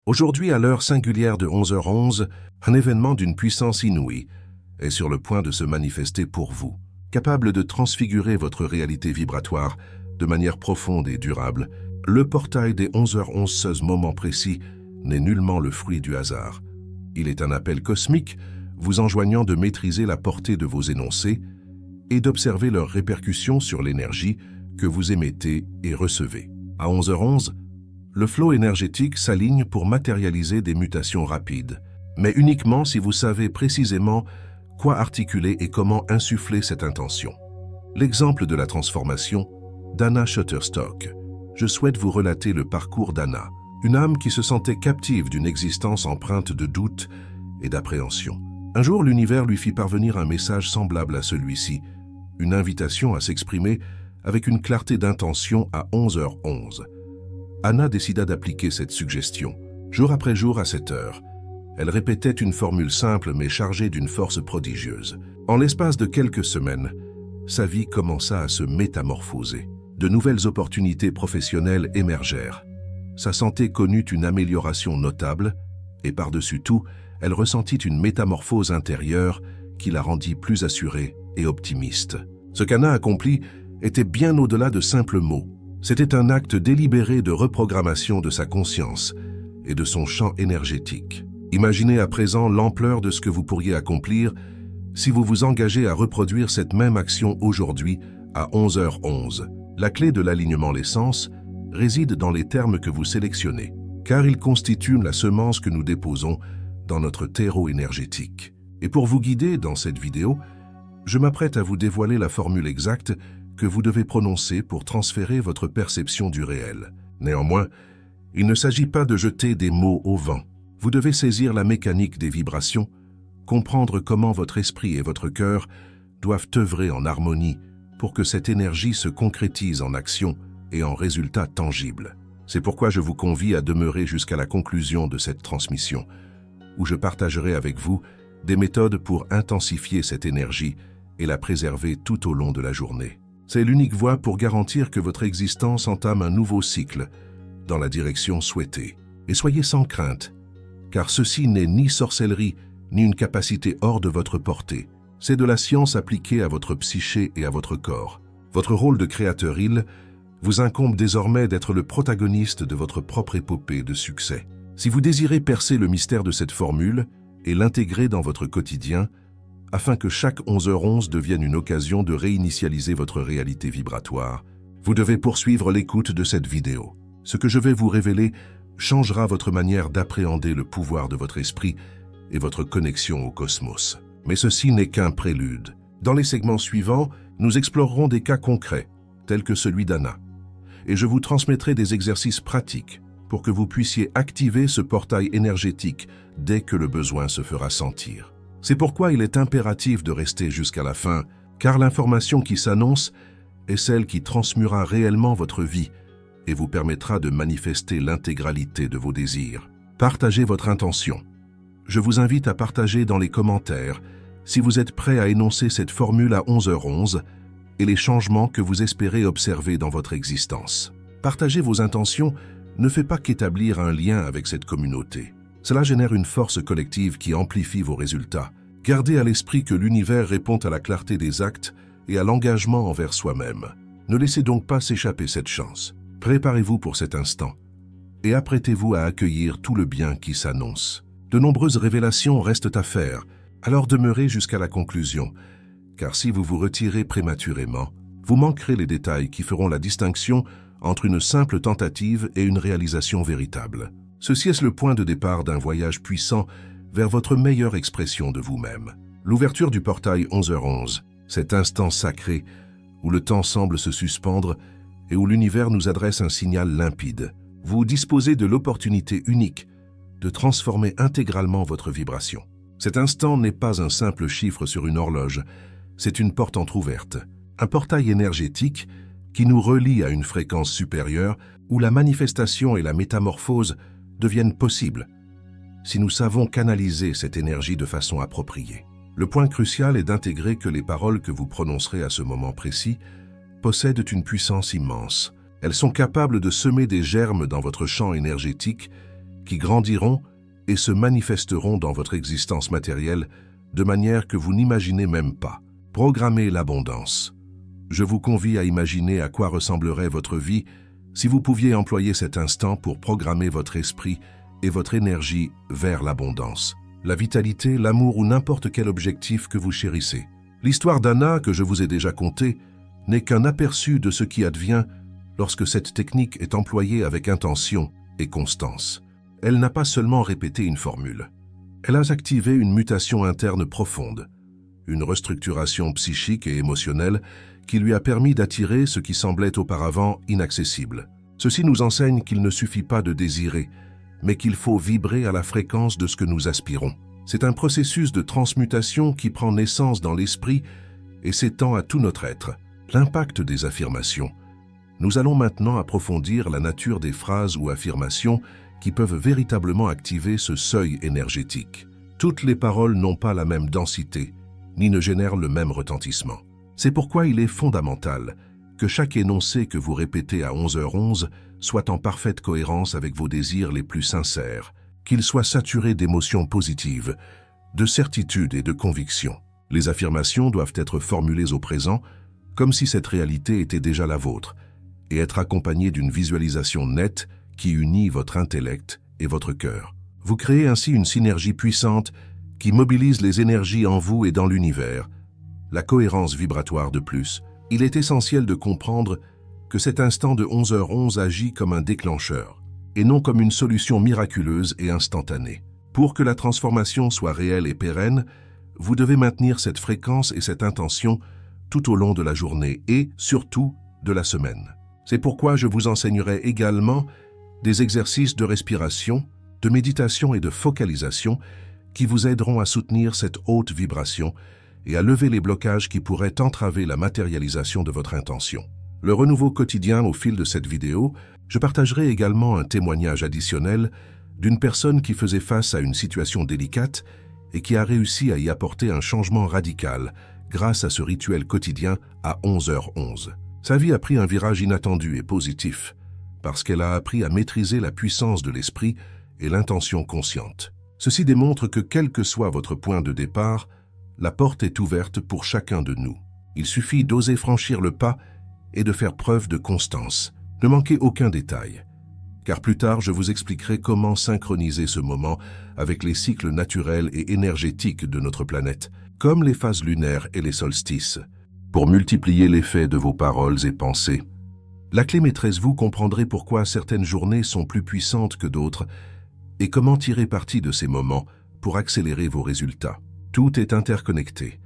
Aujourd'hui, à l'heure singulière de 11h11, un événement d'une puissance inouïe est sur le point de se manifester pour vous, capable de transfigurer votre réalité vibratoire de manière profonde et durable. Le portail des 11h11, ce moment précis, n'est nullement le fruit du hasard. Il est un appel cosmique vous enjoignant de maîtriser la portée de vos énoncés et d'observer leurs répercussions sur l'énergie que vous émettez et recevez. À 11h11, le flot énergétique s'aligne pour matérialiser des mutations rapides, mais uniquement si vous savez précisément quoi articuler et comment insuffler cette intention. L'exemple de la transformation d'Anna Shutterstock. Je souhaite vous relater le parcours d'Anna, une âme qui se sentait captive d'une existence empreinte de doute et d'appréhension. Un jour, l'univers lui fit parvenir un message semblable à celui-ci, une invitation à s'exprimer avec une clarté d'intention à 11h11. Anna décida d'appliquer cette suggestion. Jour après jour à cette heure, elle répétait une formule simple mais chargée d'une force prodigieuse. En l'espace de quelques semaines, sa vie commença à se métamorphoser. De nouvelles opportunités professionnelles émergèrent. Sa santé connut une amélioration notable et par-dessus tout, elle ressentit une métamorphose intérieure qui la rendit plus assurée et optimiste. Ce qu'Anna accomplit était bien au-delà de simples mots. C'était un acte délibéré de reprogrammation de sa conscience et de son champ énergétique. Imaginez à présent l'ampleur de ce que vous pourriez accomplir si vous vous engagez à reproduire cette même action aujourd'hui à 11h11. La clé de l'alignement l'essence réside dans les termes que vous sélectionnez, car ils constituent la semence que nous déposons dans notre terreau énergétique. Et pour vous guider dans cette vidéo, je m'apprête à vous dévoiler la formule exacte que vous devez prononcer pour transférer votre perception du réel. Néanmoins, il ne s'agit pas de jeter des mots au vent. Vous devez saisir la mécanique des vibrations, comprendre comment votre esprit et votre cœur doivent œuvrer en harmonie pour que cette énergie se concrétise en action et en résultats tangibles. C'est pourquoi je vous convie à demeurer jusqu'à la conclusion de cette transmission, où je partagerai avec vous des méthodes pour intensifier cette énergie et la préserver tout au long de la journée. C'est l'unique voie pour garantir que votre existence entame un nouveau cycle dans la direction souhaitée. Et soyez sans crainte, car ceci n'est ni sorcellerie, ni une capacité hors de votre portée. C'est de la science appliquée à votre psyché et à votre corps. Votre rôle de créateur-il vous incombe désormais d'être le protagoniste de votre propre épopée de succès. Si vous désirez percer le mystère de cette formule et l'intégrer dans votre quotidien, afin que chaque 11h11 devienne une occasion de réinitialiser votre réalité vibratoire, vous devez poursuivre l'écoute de cette vidéo. Ce que je vais vous révéler changera votre manière d'appréhender le pouvoir de votre esprit et votre connexion au cosmos. Mais ceci n'est qu'un prélude. Dans les segments suivants, nous explorerons des cas concrets, tels que celui d'Anna, et je vous transmettrai des exercices pratiques pour que vous puissiez activer ce portail énergétique dès que le besoin se fera sentir. C'est pourquoi il est impératif de rester jusqu'à la fin, car l'information qui s'annonce est celle qui transmuera réellement votre vie et vous permettra de manifester l'intégralité de vos désirs. Partagez votre intention. Je vous invite à partager dans les commentaires si vous êtes prêt à énoncer cette formule à 11h11 et les changements que vous espérez observer dans votre existence. Partager vos intentions ne fait pas qu'établir un lien avec cette communauté. Cela génère une force collective qui amplifie vos résultats. Gardez à l'esprit que l'univers répond à la clarté des actes et à l'engagement envers soi-même. Ne laissez donc pas s'échapper cette chance. Préparez-vous pour cet instant et apprêtez-vous à accueillir tout le bien qui s'annonce. De nombreuses révélations restent à faire, alors demeurez jusqu'à la conclusion, car si vous vous retirez prématurément, vous manquerez les détails qui feront la distinction entre une simple tentative et une réalisation véritable. Ceci est le point de départ d'un voyage puissant vers votre meilleure expression de vous-même. L'ouverture du portail 11h11, cet instant sacré où le temps semble se suspendre et où l'univers nous adresse un signal limpide. Vous disposez de l'opportunité unique de transformer intégralement votre vibration. Cet instant n'est pas un simple chiffre sur une horloge, c'est une porte entr'ouverte, un portail énergétique qui nous relie à une fréquence supérieure où la manifestation et la métamorphose deviennent possibles si nous savons canaliser cette énergie de façon appropriée. Le point crucial est d'intégrer que les paroles que vous prononcerez à ce moment précis possèdent une puissance immense. Elles sont capables de semer des germes dans votre champ énergétique qui grandiront et se manifesteront dans votre existence matérielle de manière que vous n'imaginez même pas. Programmez l'abondance. Je vous convie à imaginer à quoi ressemblerait votre vie si vous pouviez employer cet instant pour programmer votre esprit et votre énergie vers l'abondance, la vitalité, l'amour ou n'importe quel objectif que vous chérissez. L'histoire d'Anna, que je vous ai déjà contée, n'est qu'un aperçu de ce qui advient lorsque cette technique est employée avec intention et constance. Elle n'a pas seulement répété une formule. Elle a activé une mutation interne profonde, une restructuration psychique et émotionnelle qui lui a permis d'attirer ce qui semblait auparavant inaccessible. Ceci nous enseigne qu'il ne suffit pas de désirer, mais qu'il faut vibrer à la fréquence de ce que nous aspirons. C'est un processus de transmutation qui prend naissance dans l'esprit et s'étend à tout notre être. L'impact des affirmations. Nous allons maintenant approfondir la nature des phrases ou affirmations qui peuvent véritablement activer ce seuil énergétique. Toutes les paroles n'ont pas la même densité, ni ne génèrent le même retentissement. C'est pourquoi il est fondamental que chaque énoncé que vous répétez à 11h11 soit en parfaite cohérence avec vos désirs les plus sincères, qu'il soit saturé d'émotions positives, de certitude et de conviction. Les affirmations doivent être formulées au présent, comme si cette réalité était déjà la vôtre, et être accompagnées d'une visualisation nette qui unit votre intellect et votre cœur. Vous créez ainsi une synergie puissante qui mobilise les énergies en vous et dans l'univers. La cohérence vibratoire de plus. Il est essentiel de comprendre que cet instant de 11h11 agit comme un déclencheur, et non comme une solution miraculeuse et instantanée. Pour que la transformation soit réelle et pérenne, vous devez maintenir cette fréquence et cette intention tout au long de la journée et, surtout, de la semaine. C'est pourquoi je vous enseignerai également des exercices de respiration, de méditation et de focalisation qui vous aideront à soutenir cette haute vibration et à lever les blocages qui pourraient entraver la matérialisation de votre intention. Le renouveau quotidien au fil de cette vidéo, je partagerai également un témoignage additionnel d'une personne qui faisait face à une situation délicate et qui a réussi à y apporter un changement radical grâce à ce rituel quotidien à 11h11. Sa vie a pris un virage inattendu et positif parce qu'elle a appris à maîtriser la puissance de l'esprit et l'intention consciente. Ceci démontre que quel que soit votre point de départ, la porte est ouverte pour chacun de nous. Il suffit d'oser franchir le pas et de faire preuve de constance. Ne manquez aucun détail, car plus tard je vous expliquerai comment synchroniser ce moment avec les cycles naturels et énergétiques de notre planète, comme les phases lunaires et les solstices, pour multiplier l'effet de vos paroles et pensées. La clé maîtresse, vous comprendrez pourquoi certaines journées sont plus puissantes que d'autres et comment tirer parti de ces moments pour accélérer vos résultats. Tout est interconnecté,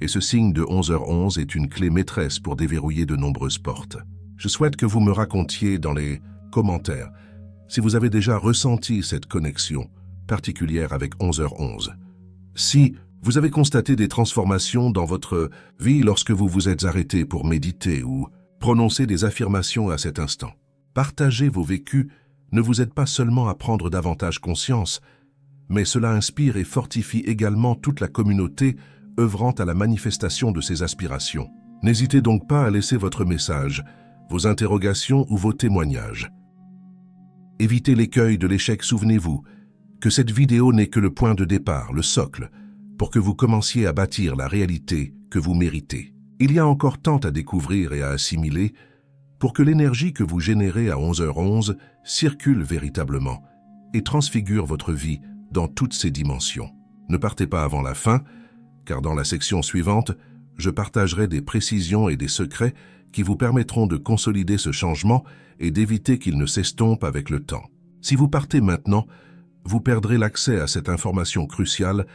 et ce signe de 11h11 est une clé maîtresse pour déverrouiller de nombreuses portes. Je souhaite que vous me racontiez dans les commentaires si vous avez déjà ressenti cette connexion particulière avec 11h11. Si vous avez constaté des transformations dans votre vie lorsque vous vous êtes arrêté pour méditer ou prononcer des affirmations à cet instant. Partager vos vécus ne vous aide pas seulement à prendre davantage conscience, mais cela inspire et fortifie également toute la communauté œuvrant à la manifestation de ces aspirations. N'hésitez donc pas à laisser votre message, vos interrogations ou vos témoignages. Évitez l'écueil de l'échec, souvenez-vous que cette vidéo n'est que le point de départ, le socle, pour que vous commenciez à bâtir la réalité que vous méritez. Il y a encore tant à découvrir et à assimiler pour que l'énergie que vous générez à 11h11 circule véritablement et transfigure votre vie dans toutes ses dimensions. Ne partez pas avant la fin, car dans la section suivante, je partagerai des précisions et des secrets qui vous permettront de consolider ce changement et d'éviter qu'il ne s'estompe avec le temps. Si vous partez maintenant, vous perdrez l'accès à cette information cruciale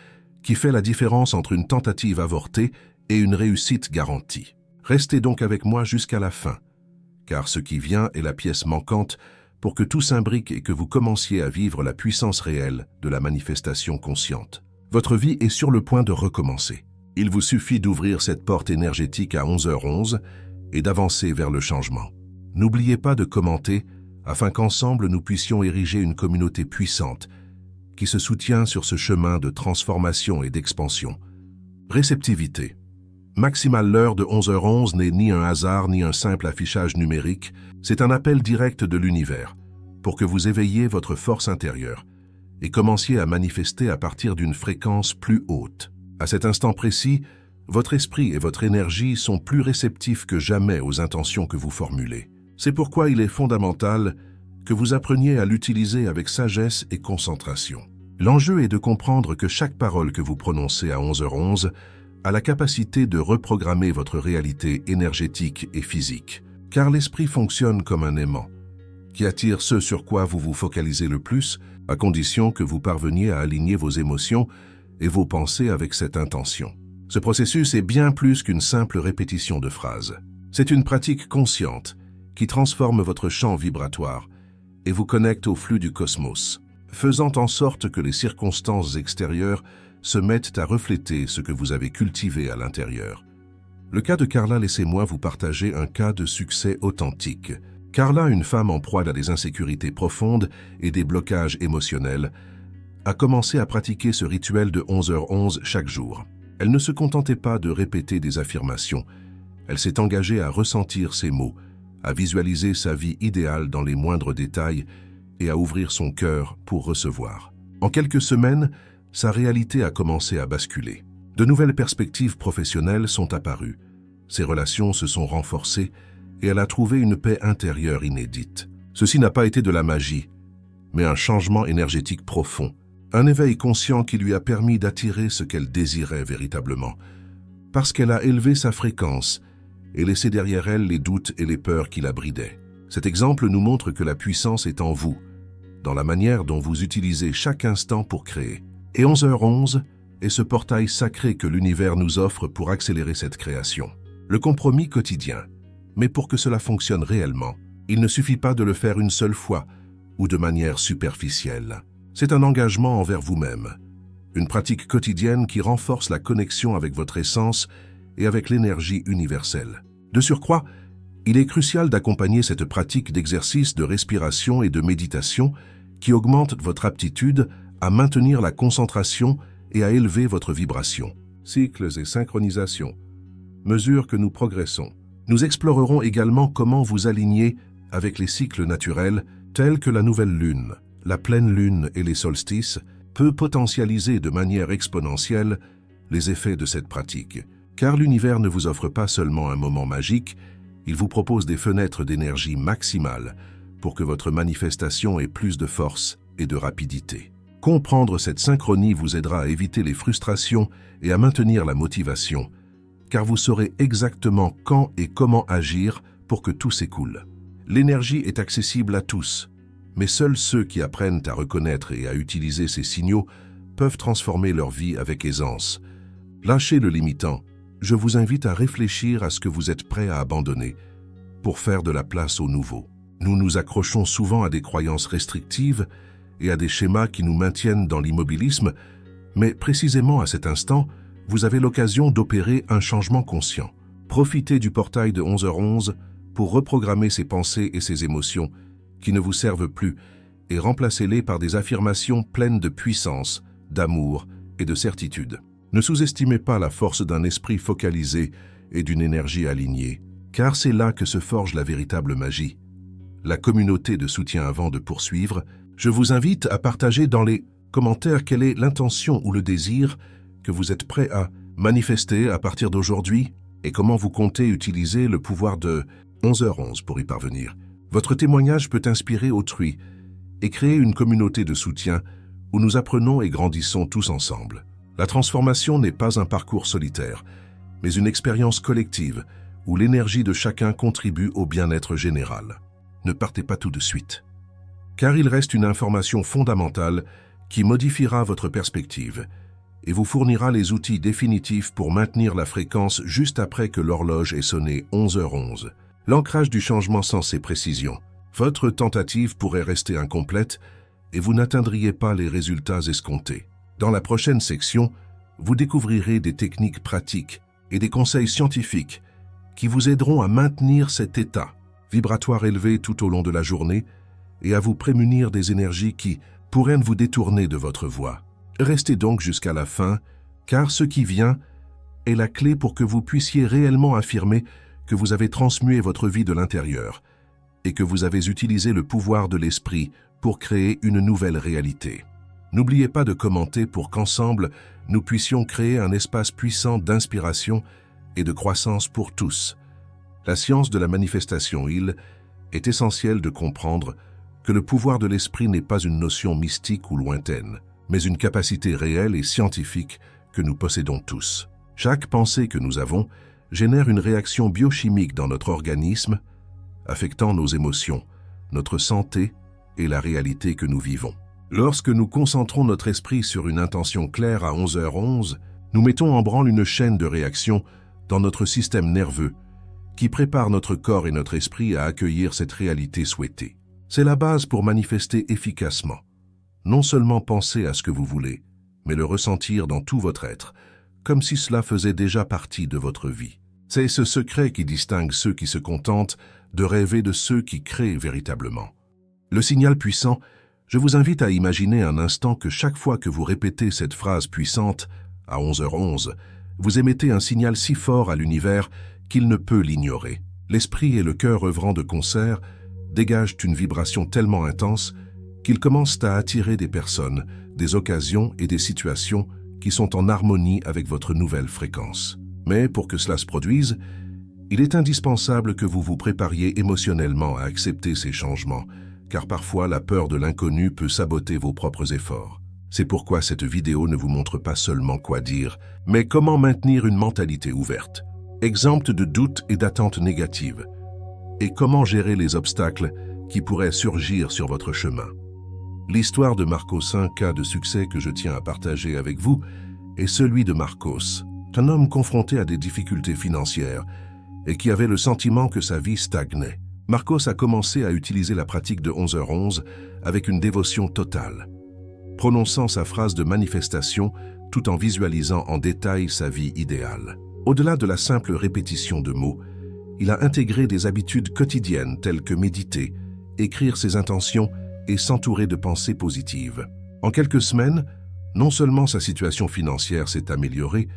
qui fait la différence entre une tentative avortée et une réussite garantie. Restez donc avec moi jusqu'à la fin, car ce qui vient est la pièce manquante pour que tout s'imbrique et que vous commenciez à vivre la puissance réelle de la manifestation consciente. Votre vie est sur le point de recommencer. Il vous suffit d'ouvrir cette porte énergétique à 11h11 et d'avancer vers le changement. N'oubliez pas de commenter afin qu'ensemble nous puissions ériger une communauté puissante qui se soutient sur ce chemin de transformation et d'expansion. Réceptivité. Maximal, l'heure de 11h11 n'est ni un hasard ni un simple affichage numérique, c'est un appel direct de l'univers pour que vous éveilliez votre force intérieure et commenciez à manifester à partir d'une fréquence plus haute. À cet instant précis, votre esprit et votre énergie sont plus réceptifs que jamais aux intentions que vous formulez. C'est pourquoi il est fondamental que vous appreniez à l'utiliser avec sagesse et concentration. L'enjeu est de comprendre que chaque parole que vous prononcez à 11h11 a la capacité de reprogrammer votre réalité énergétique et physique, car l'esprit fonctionne comme un aimant, qui attire ce sur quoi vous vous focalisez le plus, à condition que vous parveniez à aligner vos émotions et vos pensées avec cette intention. Ce processus est bien plus qu'une simple répétition de phrases. C'est une pratique consciente qui transforme votre champ vibratoire et vous connecte au flux du cosmos, faisant en sorte que les circonstances extérieures se mettent à refléter ce que vous avez cultivé à l'intérieur. Le cas de Carla, laissez-moi vous partager un cas de succès authentique. Carla, une femme en proie à des insécurités profondes et des blocages émotionnels, a commencé à pratiquer ce rituel de 11h11 chaque jour. Elle ne se contentait pas de répéter des affirmations. Elle s'est engagée à ressentir ces mots, à visualiser sa vie idéale dans les moindres détails et à ouvrir son cœur pour recevoir. En quelques semaines, sa réalité a commencé à basculer. De nouvelles perspectives professionnelles sont apparues. Ses relations se sont renforcées et elle a trouvé une paix intérieure inédite. Ceci n'a pas été de la magie, mais un changement énergétique profond. Un éveil conscient qui lui a permis d'attirer ce qu'elle désirait véritablement, parce qu'elle a élevé sa fréquence et laissé derrière elle les doutes et les peurs qui la bridaient. Cet exemple nous montre que la puissance est en vous, dans la manière dont vous utilisez chaque instant pour créer. Et 11h11 est ce portail sacré que l'univers nous offre pour accélérer cette création. Le compromis quotidien. Mais pour que cela fonctionne réellement, il ne suffit pas de le faire une seule fois ou de manière superficielle. C'est un engagement envers vous-même, une pratique quotidienne qui renforce la connexion avec votre essence et avec l'énergie universelle. De surcroît, il est crucial d'accompagner cette pratique d'exercice de respiration et de méditation qui augmente votre aptitude à maintenir la concentration et à élever votre vibration. Cycles et synchronisation. Mesure que nous progressons. Nous explorerons également comment vous aligner avec les cycles naturels tels que la nouvelle lune, la pleine lune et les solstices, peut potentialiser de manière exponentielle les effets de cette pratique. Car l'univers ne vous offre pas seulement un moment magique, il vous propose des fenêtres d'énergie maximale pour que votre manifestation ait plus de force et de rapidité. Comprendre cette synchronie vous aidera à éviter les frustrations et à maintenir la motivation, car vous saurez exactement quand et comment agir pour que tout s'écoule. L'énergie est accessible à tous, mais seuls ceux qui apprennent à reconnaître et à utiliser ces signaux peuvent transformer leur vie avec aisance. Lâchez le limitant. Je vous invite à réfléchir à ce que vous êtes prêt à abandonner pour faire de la place au nouveau. Nous nous accrochons souvent à des croyances restrictives et à des schémas qui nous maintiennent dans l'immobilisme, mais précisément à cet instant, vous avez l'occasion d'opérer un changement conscient. Profitez du portail de 11h11 pour reprogrammer ces pensées et ces émotions qui ne vous servent plus et remplacez-les par des affirmations pleines de puissance, d'amour et de certitude. Ne sous-estimez pas la force d'un esprit focalisé et d'une énergie alignée, car c'est là que se forge la véritable magie. La communauté de soutien avant de poursuivre, je vous invite à partager dans les commentaires quelle est l'intention ou le désir que vous êtes prêt à manifester à partir d'aujourd'hui et comment vous comptez utiliser le pouvoir de 11h11 pour y parvenir. Votre témoignage peut inspirer autrui et créer une communauté de soutien où nous apprenons et grandissons tous ensemble. La transformation n'est pas un parcours solitaire, mais une expérience collective où l'énergie de chacun contribue au bien-être général. Ne partez pas tout de suite, car il reste une information fondamentale qui modifiera votre perspective et vous fournira les outils définitifs pour maintenir la fréquence juste après que l'horloge ait sonné 11h11. L'ancrage du changement sans ces précisions. Votre tentative pourrait rester incomplète et vous n'atteindriez pas les résultats escomptés. Dans la prochaine section, vous découvrirez des techniques pratiques et des conseils scientifiques qui vous aideront à maintenir cet état vibratoire élevé tout au long de la journée et à vous prémunir des énergies qui pourraient vous détourner de votre voie. Restez donc jusqu'à la fin, car ce qui vient est la clé pour que vous puissiez réellement affirmer que vous avez transmué votre vie de l'intérieur et que vous avez utilisé le pouvoir de l'esprit pour créer une nouvelle réalité. N'oubliez pas de commenter pour qu'ensemble, nous puissions créer un espace puissant d'inspiration et de croissance pour tous. La science de la manifestation, il est essentiel de comprendre que le pouvoir de l'esprit n'est pas une notion mystique ou lointaine, mais une capacité réelle et scientifique que nous possédons tous. Chaque pensée que nous avons génère une réaction biochimique dans notre organisme, affectant nos émotions, notre santé et la réalité que nous vivons. Lorsque nous concentrons notre esprit sur une intention claire à 11h11, nous mettons en branle une chaîne de réactions dans notre système nerveux qui prépare notre corps et notre esprit à accueillir cette réalité souhaitée. C'est la base pour manifester efficacement. Non seulement penser à ce que vous voulez, mais le ressentir dans tout votre être, comme si cela faisait déjà partie de votre vie. C'est ce secret qui distingue ceux qui se contentent de rêver de ceux qui créent véritablement. Le signal puissant, je vous invite à imaginer un instant que chaque fois que vous répétez cette phrase puissante, à 11h11, vous émettez un signal si fort à l'univers qu'il ne peut l'ignorer. L'esprit et le cœur œuvrant de concert dégagent une vibration tellement intense qu'ils commencent à attirer des personnes, des occasions et des situations qui sont en harmonie avec votre nouvelle fréquence. Mais pour que cela se produise, il est indispensable que vous vous prépariez émotionnellement à accepter ces changements, car parfois la peur de l'inconnu peut saboter vos propres efforts. C'est pourquoi cette vidéo ne vous montre pas seulement quoi dire, mais comment maintenir une mentalité ouverte, exempte de doutes et d'attentes négatives, et comment gérer les obstacles qui pourraient surgir sur votre chemin. L'histoire de Marcos, un cas de succès que je tiens à partager avec vous, est celui de Marcos, un homme confronté à des difficultés financières et qui avait le sentiment que sa vie stagnait. Marcos a commencé à utiliser la pratique de 11h11 avec une dévotion totale, prononçant sa phrase de manifestation tout en visualisant en détail sa vie idéale. Au-delà de la simple répétition de mots, il a intégré des habitudes quotidiennes telles que méditer, écrire ses intentions et s'entourer de pensées positives. En quelques semaines, non seulement sa situation financière s'est améliorée,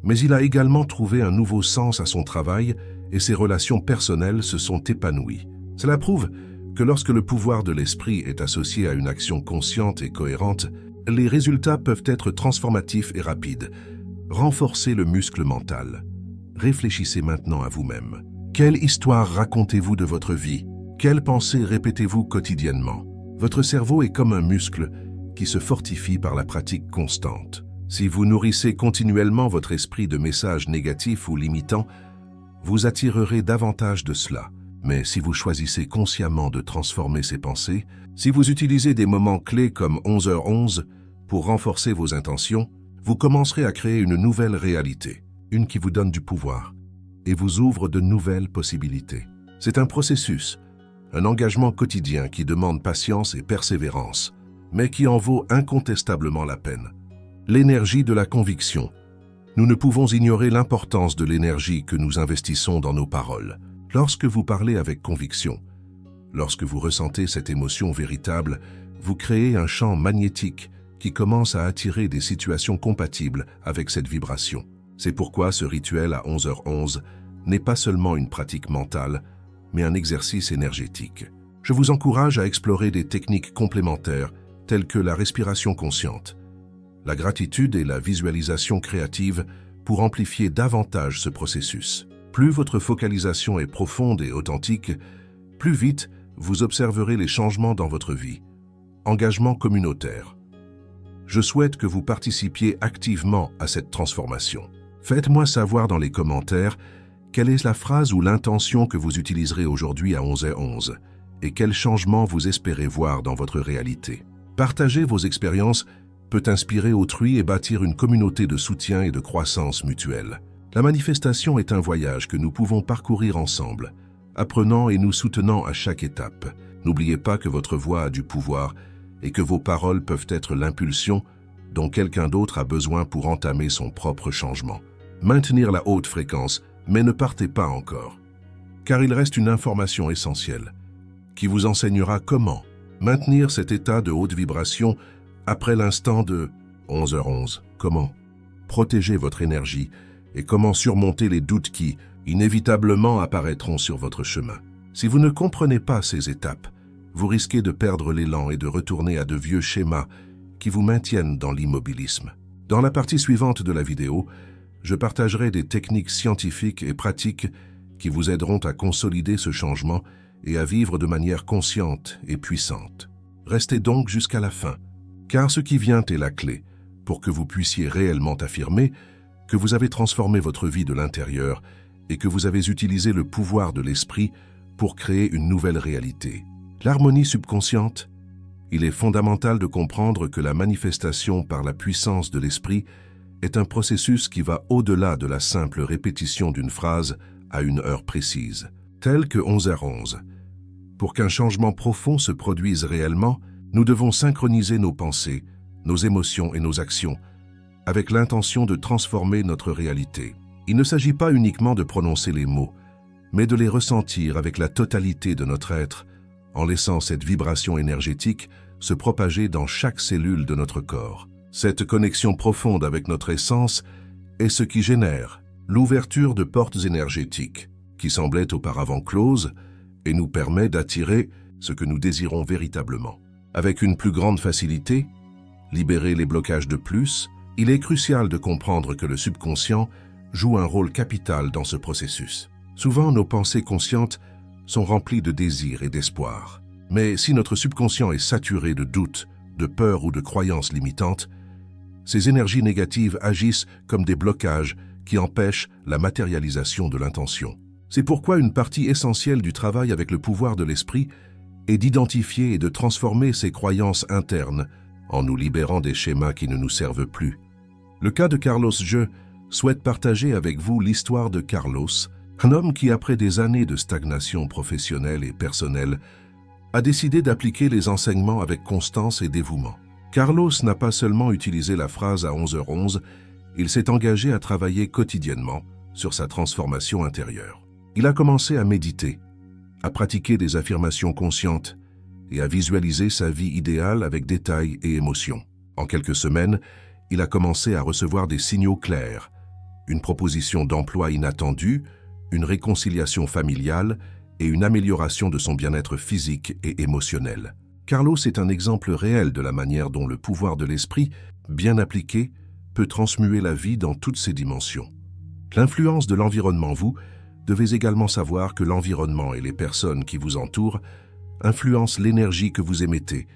mais il a également trouvé un nouveau sens à son travail et ses relations personnelles se sont épanouies. Cela prouve que lorsque le pouvoir de l'esprit est associé à une action consciente et cohérente, les résultats peuvent être transformatifs et rapides. Renforcez le muscle mental. Réfléchissez maintenant à vous-même. Quelle histoire racontez-vous de votre vie? Quelles pensées répétez-vous quotidiennement? Votre cerveau est comme un muscle qui se fortifie par la pratique constante. Si vous nourrissez continuellement votre esprit de messages négatifs ou limitants, vous attirerez davantage de cela. Mais si vous choisissez consciemment de transformer ces pensées, si vous utilisez des moments clés comme 11h11 pour renforcer vos intentions, vous commencerez à créer une nouvelle réalité, une qui vous donne du pouvoir et vous ouvre de nouvelles possibilités. C'est un processus, un engagement quotidien qui demande patience et persévérance, mais qui en vaut incontestablement la peine. L'énergie de la conviction. Nous ne pouvons ignorer l'importance de l'énergie que nous investissons dans nos paroles. Lorsque vous parlez avec conviction, lorsque vous ressentez cette émotion véritable, vous créez un champ magnétique qui commence à attirer des situations compatibles avec cette vibration. C'est pourquoi ce rituel à 11h11 n'est pas seulement une pratique mentale, mais un exercice énergétique. Je vous encourage à explorer des techniques complémentaires telles que la respiration consciente, la gratitude et la visualisation créative pour amplifier davantage ce processus. Plus votre focalisation est profonde et authentique, plus vite vous observerez les changements dans votre vie. Engagement communautaire. Je souhaite que vous participiez activement à cette transformation. Faites-moi savoir dans les commentaires quelle est la phrase ou l'intention que vous utiliserez aujourd'hui à 11h11 et quel changement vous espérez voir dans votre réalité. Partager vos expériences peut inspirer autrui et bâtir une communauté de soutien et de croissance mutuelle. La manifestation est un voyage que nous pouvons parcourir ensemble, apprenant et nous soutenant à chaque étape. N'oubliez pas que votre voix a du pouvoir et que vos paroles peuvent être l'impulsion dont quelqu'un d'autre a besoin pour entamer son propre changement. Maintenir la haute fréquence, mais ne partez pas encore, car il reste une information essentielle qui vous enseignera comment maintenir cet état de haute vibration après l'instant de 11h11. Comment protéger votre énergie et comment surmonter les doutes qui, inévitablement, apparaîtront sur votre chemin. Si vous ne comprenez pas ces étapes, vous risquez de perdre l'élan et de retourner à de vieux schémas qui vous maintiennent dans l'immobilisme. Dans la partie suivante de la vidéo, je partagerai des techniques scientifiques et pratiques qui vous aideront à consolider ce changement et à vivre de manière consciente et puissante. Restez donc jusqu'à la fin, car ce qui vient est la clé pour que vous puissiez réellement affirmer que vous avez transformé votre vie de l'intérieur et que vous avez utilisé le pouvoir de l'esprit pour créer une nouvelle réalité. L'harmonie subconsciente. Il est fondamental de comprendre que la manifestation par la puissance de l'esprit est un processus qui va au-delà de la simple répétition d'une phrase à une heure précise, telle que 11h11. Pour qu'un changement profond se produise réellement, nous devons synchroniser nos pensées, nos émotions et nos actions avec l'intention de transformer notre réalité. Il ne s'agit pas uniquement de prononcer les mots, mais de les ressentir avec la totalité de notre être, en laissant cette vibration énergétique se propager dans chaque cellule de notre corps. Cette connexion profonde avec notre essence est ce qui génère l'ouverture de portes énergétiques qui semblaient auparavant closes et nous permet d'attirer ce que nous désirons véritablement. Avec une plus grande facilité, libérer les blocages de plus, il est crucial de comprendre que le subconscient joue un rôle capital dans ce processus. Souvent, nos pensées conscientes sont remplies de désirs et d'espoir. Mais si notre subconscient est saturé de doutes, de peurs ou de croyances limitantes, ces énergies négatives agissent comme des blocages qui empêchent la matérialisation de l'intention. C'est pourquoi une partie essentielle du travail avec le pouvoir de l'esprit est d'identifier et de transformer ces croyances internes en nous libérant des schémas qui ne nous servent plus. Le cas de Carlos Je souhaite partager avec vous l'histoire de Carlos, un homme qui, après des années de stagnation professionnelle et personnelle, a décidé d'appliquer les enseignements avec constance et dévouement. Carlos n'a pas seulement utilisé la phrase à 11h11, il s'est engagé à travailler quotidiennement sur sa transformation intérieure. Il a commencé à méditer, à pratiquer des affirmations conscientes et à visualiser sa vie idéale avec détail et émotion. En quelques semaines, il a commencé à recevoir des signaux clairs, une proposition d'emploi inattendue, une réconciliation familiale et une amélioration de son bien-être physique et émotionnel. Carlos est un exemple réel de la manière dont le pouvoir de l'esprit, bien appliqué, peut transmuer la vie dans toutes ses dimensions. L'influence de l'environnement. Vous devez également savoir que l'environnement et les personnes qui vous entourent influencent l'énergie que vous émettez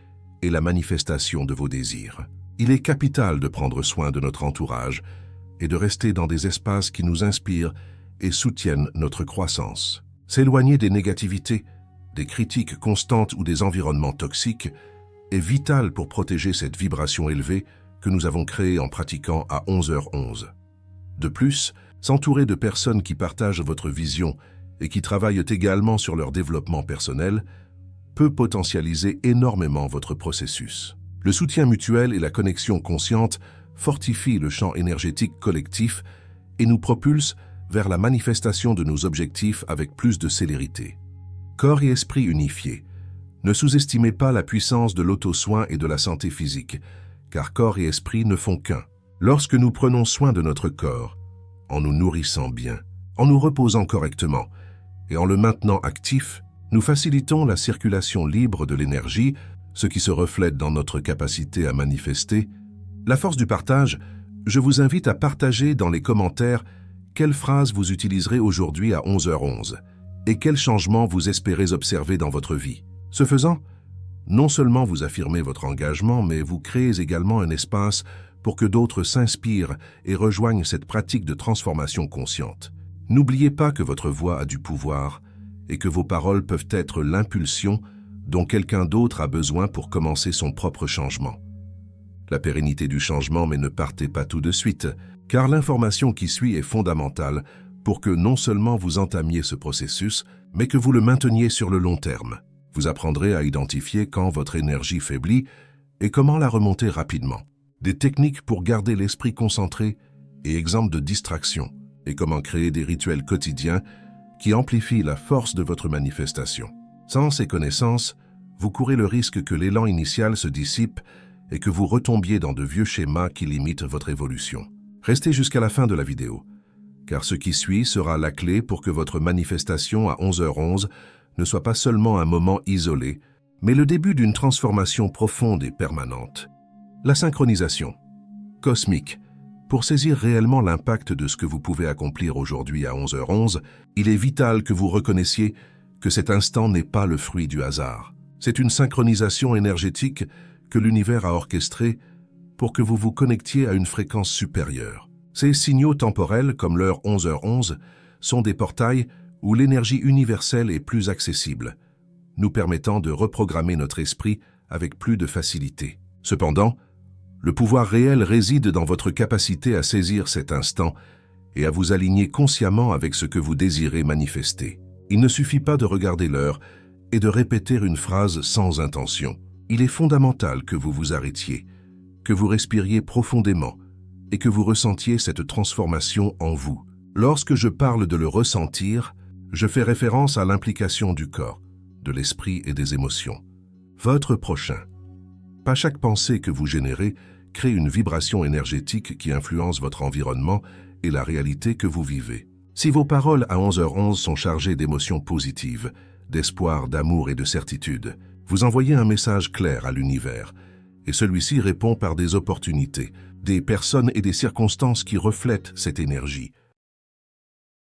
et la manifestation de vos désirs. Il est capital de prendre soin de notre entourage et de rester dans des espaces qui nous inspirent et soutiennent notre croissance. S'éloigner des négativités, des critiques constantes ou des environnements toxiques est vital pour protéger cette vibration élevée que nous avons créée en pratiquant à 11h11. De plus, s'entourer de personnes qui partagent votre vision et qui travaillent également sur leur développement personnel peut potentialiser énormément votre processus. Le soutien mutuel et la connexion consciente fortifient le champ énergétique collectif et nous propulsent vers la manifestation de nos objectifs avec plus de célérité. Corps et esprit unifiés. Ne sous-estimez pas la puissance de l'auto-soin et de la santé physique, car corps et esprit ne font qu'un. Lorsque nous prenons soin de notre corps, en nous nourrissant bien, en nous reposant correctement et en le maintenant actif, nous facilitons la circulation libre de l'énergie, ce qui se reflète dans notre capacité à manifester. La force du partage, je vous invite à partager dans les commentaires quelle phrase vous utiliserez aujourd'hui à 11h11 et quels changements vous espérez observer dans votre vie. Ce faisant, non seulement vous affirmez votre engagement, mais vous créez également un espace pour que d'autres s'inspirent et rejoignent cette pratique de transformation consciente. N'oubliez pas que votre voix a du pouvoir et que vos paroles peuvent être l'impulsion dont quelqu'un d'autre a besoin pour commencer son propre changement. La pérennité du changement, mais ne partez pas tout de suite, car l'information qui suit est fondamentale pour que non seulement vous entamiez ce processus, mais que vous le mainteniez sur le long terme. Vous apprendrez à identifier quand votre énergie faiblit et comment la remonter rapidement. Des techniques pour garder l'esprit concentré et exempt de distraction, et comment créer des rituels quotidiens qui amplifient la force de votre manifestation. Sans ces connaissances, vous courez le risque que l'élan initial se dissipe et que vous retombiez dans de vieux schémas qui limitent votre évolution. Restez jusqu'à la fin de la vidéo, car ce qui suit sera la clé pour que votre manifestation à 11h11 ne soit pas seulement un moment isolé, mais le début d'une transformation profonde et permanente. La synchronisation cosmique. Pour saisir réellement l'impact de ce que vous pouvez accomplir aujourd'hui à 11h11, il est vital que vous reconnaissiez que cet instant n'est pas le fruit du hasard. C'est une synchronisation énergétique que l'univers a orchestrée pour que vous vous connectiez à une fréquence supérieure. Ces signaux temporels, comme l'heure 11h11, sont des portails où l'énergie universelle est plus accessible, nous permettant de reprogrammer notre esprit avec plus de facilité. Cependant, le pouvoir réel réside dans votre capacité à saisir cet instant et à vous aligner consciemment avec ce que vous désirez manifester. Il ne suffit pas de regarder l'heure et de répéter une phrase sans intention. Il est fondamental que vous vous arrêtiez, que vous respiriez profondément et que vous ressentiez cette transformation en vous. Lorsque je parle de le ressentir, je fais référence à l'implication du corps, de l'esprit et des émotions. Votre prochain. Pas chaque pensée que vous générez crée une vibration énergétique qui influence votre environnement et la réalité que vous vivez. Si vos paroles à 11h11 sont chargées d'émotions positives, d'espoir, d'amour et de certitude, vous envoyez un message clair à l'univers, et celui-ci répond par des opportunités, des personnes et des circonstances qui reflètent cette énergie.